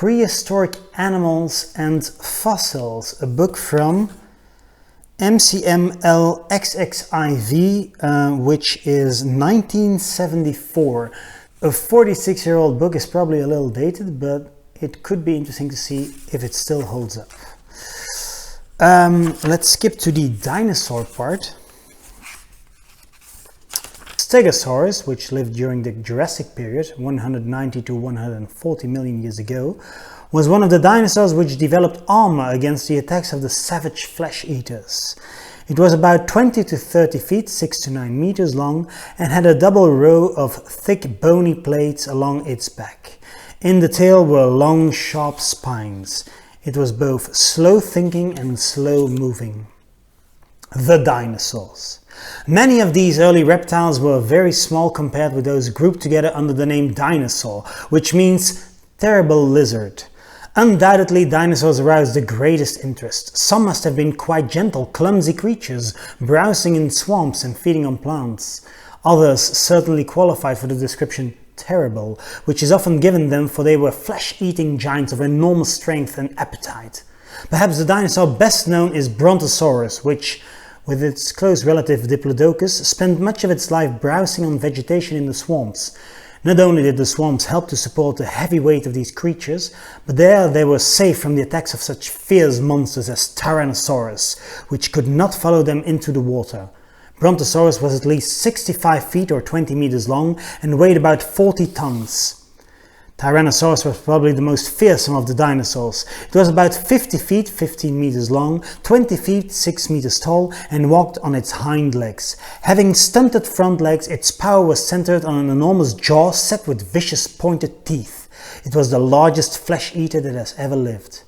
Prehistoric Animals and Fossils, a book from MCML-XXIV, which is 1974. A 46-year-old book is probably a little dated, but it could be interesting to see if it still holds up. Let's skip to the dinosaur part. Stegosaurus, which lived during the Jurassic period, 190 to 140 million years ago, was one of the dinosaurs which developed armor against the attacks of the savage flesh eaters. It was about 20 to 30 feet, 6 to 9 meters long, and had a double row of thick bony plates along its back. In the tail were long, sharp spines. It was both slow thinking and slow moving. The dinosaurs. Many of these early reptiles were very small compared with those grouped together under the name dinosaur, which means terrible lizard. Undoubtedly, dinosaurs aroused the greatest interest. Some must have been quite gentle, clumsy creatures, browsing in swamps and feeding on plants. Others certainly qualified for the description terrible, which is often given them, for they were flesh-eating giants of enormous strength and appetite. Perhaps the dinosaur best known is Brontosaurus, which, with its close relative Diplodocus, spent much of its life browsing on vegetation in the swamps. Not only did the swamps help to support the heavy weight of these creatures, but there they were safe from the attacks of such fierce monsters as Tyrannosaurus, which could not follow them into the water. Brontosaurus was at least 65 feet or 20 meters long and weighed about 40 tons. Tyrannosaurus was probably the most fearsome of the dinosaurs. It was about 50 feet, 15 meters long, 20 feet, 6 meters tall, and walked on its hind legs. Having stunted front legs, its power was centered on an enormous jaw set with vicious pointed teeth. It was the largest flesh eater that has ever lived.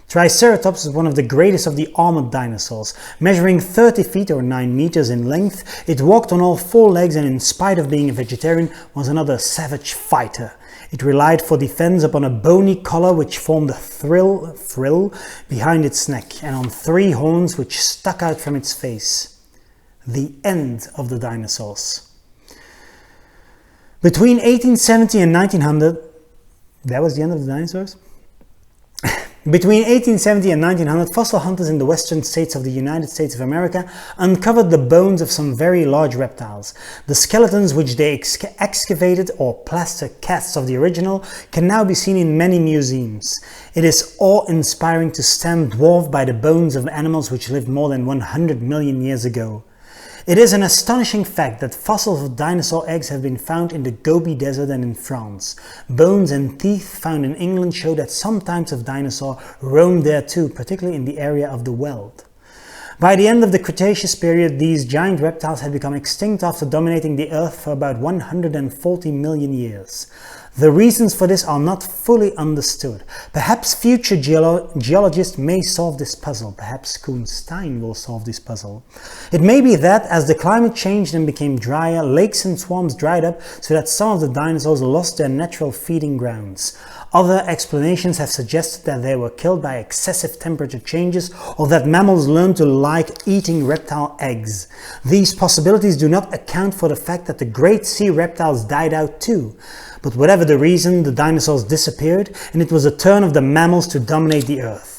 Triceratops is one of the greatest of the armored dinosaurs. Measuring 30 feet or 9 meters in length, it walked on all 4 legs and, in spite of being a vegetarian, was another savage fighter. It relied for defense upon a bony collar which formed a frill behind its neck, and on 3 horns which stuck out from its face. The end of the dinosaurs. Between 1870 and 1900, that was the end of the dinosaurs? Between 1870 and 1900, fossil hunters in the western states of the United States of America uncovered the bones of some very large reptiles. The skeletons which they excavated, or plaster casts of the original, can now be seen in many museums. It is awe-inspiring to stand dwarfed by the bones of animals which lived more than 100 million years ago. It is an astonishing fact that fossils of dinosaur eggs have been found in the Gobi Desert and in France. Bones and teeth found in England show that some types of dinosaur roamed there too, particularly in the area of the Weald. By the end of the Cretaceous period, these giant reptiles had become extinct after dominating the Earth for about 140 million years. The reasons for this are not fully understood. Perhaps future geologists may solve this puzzle. Perhaps Koen Stein will solve this puzzle. It may be that, as the climate changed and became drier, lakes and swamps dried up so that some of the dinosaurs lost their natural feeding grounds. Other explanations have suggested that they were killed by excessive temperature changes, or that mammals learned to like eating reptile eggs. These possibilities do not account for the fact that the great sea reptiles died out too. But whatever the reason, the dinosaurs disappeared, and it was the turn of the mammals to dominate the Earth.